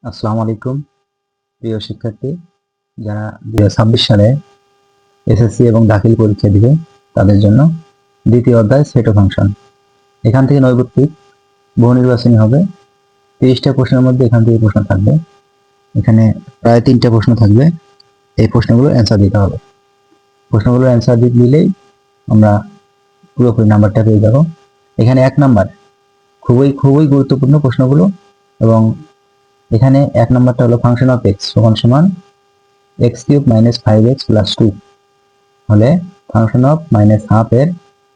আসসালামু আলাইকুম প্রিয় শিক্ষার্থী, যারা 2026 সালে এসএসসি এবং দাখিল পরীক্ষা দিবে তাদের জন্য দ্বিতীয় অধ্যায় সেট ফাংশন। এখান থেকে নৈর্ব্যক্তিক বহু নির্বাচনী হবে। 30টা প্রশ্নের মধ্যে এখান থেকে প্রশ্ন থাকবে। এখানে প্রায় 3টা প্রশ্ন থাকবে। এই প্রশ্নগুলো অ্যান্সার দিতে হবে। প্রশ্নগুলোর অ্যান্সার দিলেই আমরা পুরোপুরি নাম্বারটা পেয়ে যাব। এখানে 1 নাম্বার খুবই গুরুত্বপূর্ণ প্রশ্নগুলো, এবং এখানে 1 নাম্বারটা হলো ফাংশন অফ এক্স সমান x cube minus 5x plus 2 হলে ফাংশন অফ মাইনাস হাফ এর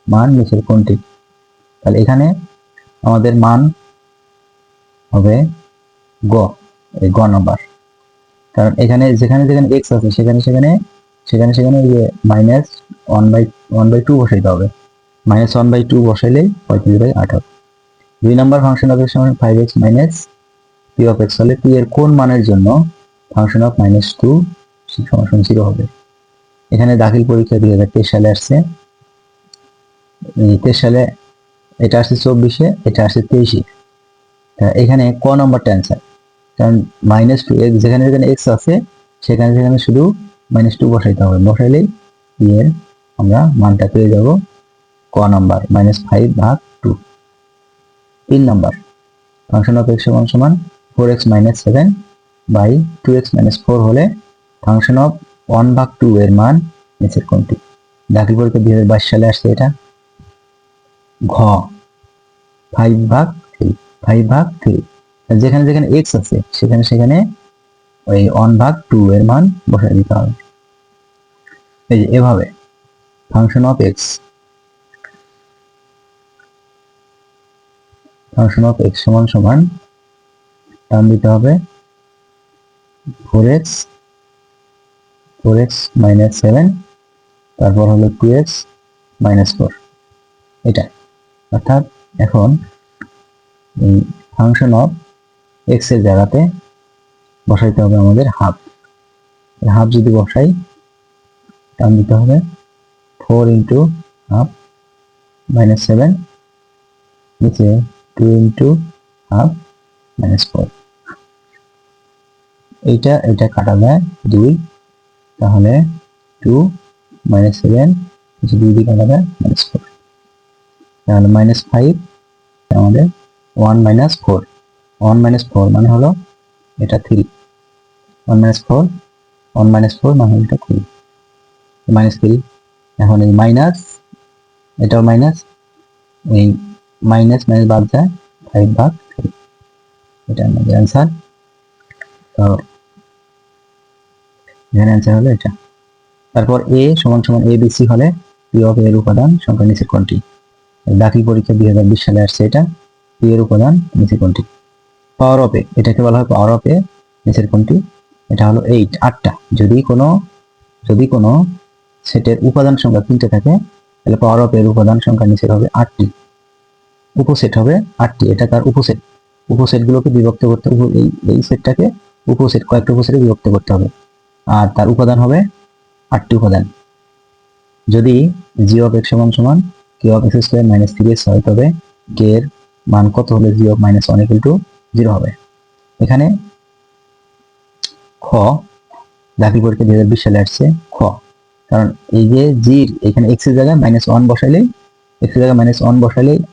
মান নিচের কোনটি। তাহলে এখানে আমাদের মান হবে গ নাম্বার, কারণ এখানে যেখানে x আছে সেখানে যে মাইনাস 1/2 বসাইতে হবে। মাইনাস 1/2 বসাইলেই 35/8 হবে। 2 নাম্বার ফাংশন অফ এক্স সমান 5x minus p of x হলে p এর কোন মানের জন্য ফাংশন অফ মাইনাস 2 সমান 0 হবে। এখানে দাখিল পরীক্ষা 2023 সালে আসছে। 23 সালে এটা আসছে 24-এ, এটা আসছে 23-এ। এখানে ক নাম্বারটা অ্যান্সার, কারণ মাইনাস 2 যেখানে x আছে সেখানে শুধু মাইনাস 2 বসাইতে হবে। বসাইলেই এর আমরা মানটা পেয়ে যাব ক number -5/2। 3 number function of x সমান 4x minus 7 by 2x minus 4 হলে ফাংশন অফ 1/2 এর মান নিচের কোনটি। দাখিল পরীক্ষা 2022 সালে আসছে এটা। ঘ 5/3 যেখানে x আছে সেখানে ওই 1/2 এর মান বসাই দিতে হবে। এই যে এভাবে ফাংশন অফ x সমান টার্ম দিতে হবে 4x মাইনাস 7, তারপর হলো 2x মাইনাস 4। এটা অর্থাৎ এখন এই ফাংশন অফ x এর জায়গাতে বসাইতে হবে আমাদের হাফ। হাফ যদি বসাই টার্ম দিতে হবে 4 ইন্টু হাফ মাইনাস 7 নিচে 2 ইন্টু হাফ মাইনাস 4। এটা কাটা যায় 2, তাহলে 2 মাইনাস 7 নিচে 2 দিয়ে কাটা যায় মাইনাস 4। তাহলে -5 আমাদের 1 মাইনাস 4। 1 মাইনাস 4 মানে হলো এটা 3। 1 মাইনাস 4 মানে হলো এটা 3 -3। এখন এই মাইনাস, এটাও মাইনাস, এই মাইনাস বাদ যায় 5/3। এটা আমাদের অ্যান্সার। তো এখানে অ্যান্সার হলো এটা। তারপর a সমান abc হলে p অফ এর উপাদান সংখ্যা নিচের কোনটি। দাখিল পরীক্ষা 2020 সালে আসছে এটা। p এর উপাদান নিচের কোনটি। পাওয়ার অফ এ, এটাকে বলা হয় পাওয়ার অফ এ নিচের কোনটি। এটা হলো 8টা। যদি কোনো সেটের উপাদান সংখ্যা 3টে থাকে তাহলে পাওয়ার অফ এর উপাদান সংখ্যা নিচের হবে 8টি। উপসেট হবে 8টি। এটা তার উপসেটগুলোকে বিভক্ত করতে হবে। এই সেটটাকে কয়েকটা উপসেটে বিভক্ত করতে হবে, আর তার উপাদান হবে 8টি উপাদান। যদি g অফ x সমান k of x square minus 3x হয়, তবে k এর মান কত হলে g অফ -1 0 হবে। এখানে খ দাখিল পরীক্ষা 2020 সালে আসছে খ, কারণ এই যে g এখানে x এর জায়গায় -1 বসাইলেই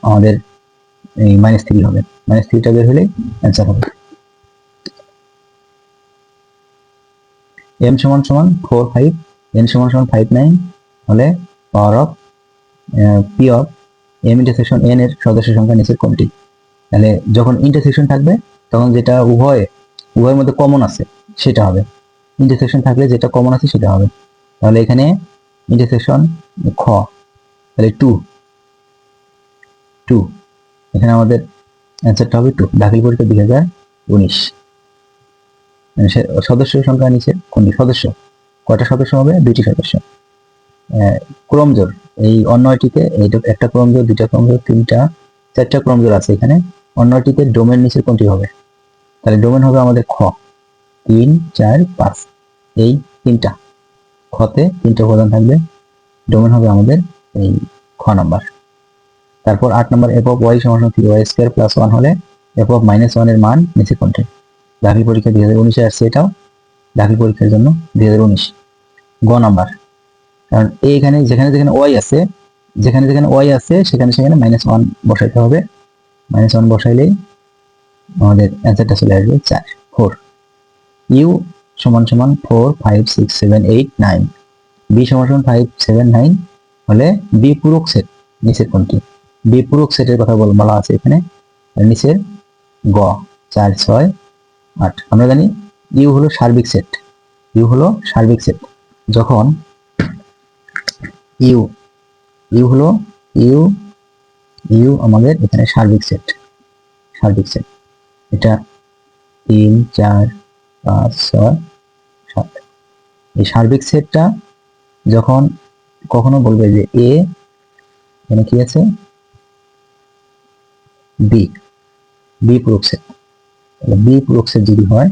আমাদের এই -3 হবে। -3টা বের হলেই অ্যান্সার হবে। m সমান 4 5 n সমান 5 9 হলে power of p of m intersection n এর সদস্য সংখ্যা নিচের কোনটি। তাহলে যখন ইন্টারসেকশন থাকবে তখন যেটা উভয়ের মধ্যে কমন আছে সেটা হবে। ইন্টারসেকশন থাকলে যেটা কমন আছে সেটা হবে। তাহলে এখানে ইন্টারসেকশন খ, তাহলে 2 এখানে আমাদের অ্যান্সারটা হবে 2। দাখিল পরীক্ষা 2019। সদস্য সংখ্যা নিচে কোনটি। কয়টা সদস্য হবে? 2টি সদস্য। ক্রমজোড়, এই অন্যটিতে একটা ক্রমজোড়, 2টা ক্রমজোড়, 3টা 4টা ক্রমজোড় আছে এখানে। অন্যটিতে ডোমেন নিচের কোনটি হবে। তাহলে ডোমেন হবে আমাদের খ, 3 4 5। এই 3টা খতে 3টা উপাদান থাকবে, ডোমেন হবে আমাদের এই খ নাম্বার। তারপর 8 নাম্বার f অফ y সমান 3y স্কয়ার প্লাস 1 হলে f অফ -1 এর মান নিচে কোনটি। দাখিল পরীক্ষা 2019-এ আসছে, এটাও দাখিল পরীক্ষার জন্য 2019। গ নাম্বার, কারণ এইখানে যেখানে যেখানে ওয়াই আছে, যেখানে যেখানে ওয়াই আছে সেখানে সেখানে -1 বসাইতে হবে। -1 বসাইলেই আমাদের অ্যান্সারটা চলে আসবে 4 ইউ সমান সমান 4 5 6 7 8 9, বি সমান সমান 5 7 9 হলে বি পূরক সেট নিচের কোনটি? বি পূরক সেটের কথা বলা আছে এখানে, নিচের গ 4 6 8। আমরা জানি ইউ হলো সার্বিক সেট, ইউ হলো সার্বিক সেট। যখন ইউ ইউ হলো ইউ ইউ আমাদের এখানে সার্বিক সেট, সার্বিক সেট এটা 3 4 5 6 7। এই সার্বিক সেটটা যখন কখনো বলবে যে এ এখানে কি আছে বি, বি পূরক সেট, তাহলে বি পূরক সেট যদি হয়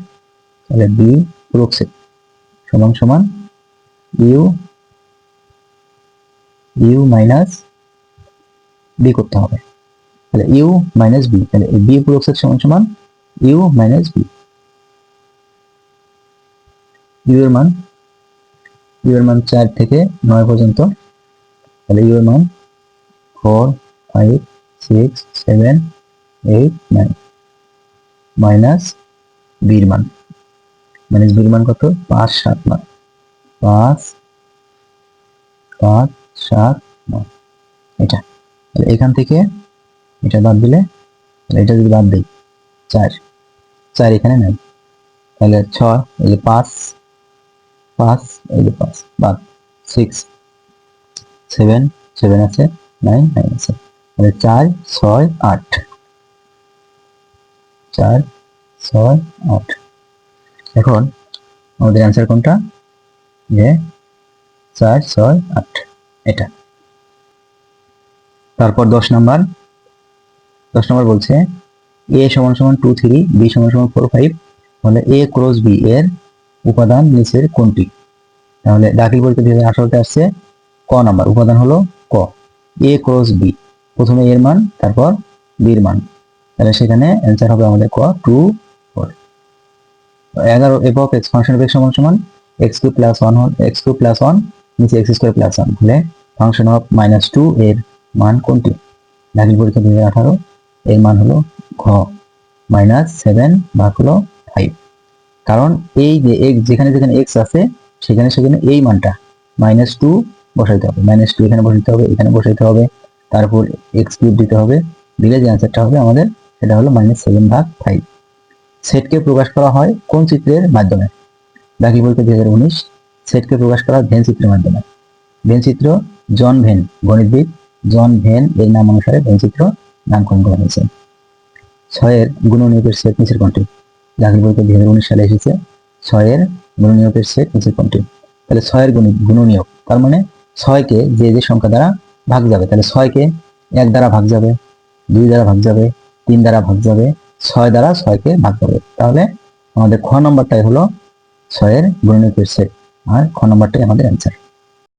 তাহলে বি পূরক সেট সমান সমান ইউ ইউ মাইনাস বি করতে হবে। তাহলে ইউ মাইনাস বি, তাহলে এই বি পূরক সেট সমান সমান ইউ মাইনাস বি। ইউ এর মান 4 থেকে 9 পর্যন্ত, তাহলে ইউ এর মান 4 5 6 7 8 9 মাইনাস বির মান, মাইনাস বির মান কত? 5 7 9, 5 5 7 9 এটা। তাহলে এখান থেকে এটা বাদ দিলে, এটা যদি বাদ দিই 4 4 এখানে নাই, তাহলে 6 এই যে 5 5 এই যে 5 বাদ 6 7 7 আছে 9 9 আছে, তাহলে 4 6 8 4 6 8। এখন আমাদের অ্যান্সার কোনটা? যে 4 6 8 এটা। তারপর 10 নাম্বার বলছে a সমান সমান 2 3 b সমান সমান 4 5 তাহলে a ক্রস b এর উপাদান নিচের কোনটি? তাহলে দাখিল পরীক্ষা 2018-তে আসছে ক নাম্বার উপাদান হলো ক, a ক্রস b, প্রথমে এর মান তারপর b এর মান, তাহলে সেখানে অ্যান্সার হবে আমাদের ক 2 4। 11 একক এক্সপানশন এর সমান সমান x2 + 1 x2 + 1 নিচে x2 + 1 হলে ফাংশন অফ -2 এর মান কোনটি? দাখিল পরীক্ষা 2018 এর মান হলো ঘ -7 ভাগ হলো 5, কারণ এই যে x যেখানে যেখানে x আছে সেখানে সেখানে এই মানটা -2 বসাইতে হবে, -2 এখানে বসাইতে হবে, এখানে বসাইতে হবে, তারপর x3 দিতে হবে, দিলে যে অ্যান্সারটা হবে আমাদের সেটা হলো -7 ভাগ 5। সেটকে প্রকাশ করা হয় কোন চিত্রের মাধ্যমে? দাখিল পরীক্ষা 2019 সেটকে প্রকাশ করা ভেন চিত্রের মাধ্যমে। ভেন চিত্র জন ভেন, গণিতবিদ জন ভেন এর নাম অনুসারে ভেন চিত্র নামকরণ করা হয়েছে। 6 এর গুণনীয়কের সেট নিচের কোনটি? দাখিল পরীক্ষা 2019 সালে এসেছে 6 এর গুণনীয়কের সেট নিচের কোনটি? তাহলে 6 এর গুণনীয়ক তার মানে 6 কে যে যে সংখ্যা দ্বারা ভাগ যাবে, তাহলে 6 কে 1 দ্বারা ভাগ যাবে, 2 দ্বারা ভাগ যাবে, 3 দ্বারা ভাগ যাবে, 6 দ্বারা 6 কে ভাগ যাবে। তাহলে আমাদের খ নম্বরটাই হলো 6 এর গুণনীয়কের সেট, আর খ নম্বরটাই আমাদের অ্যান্সার।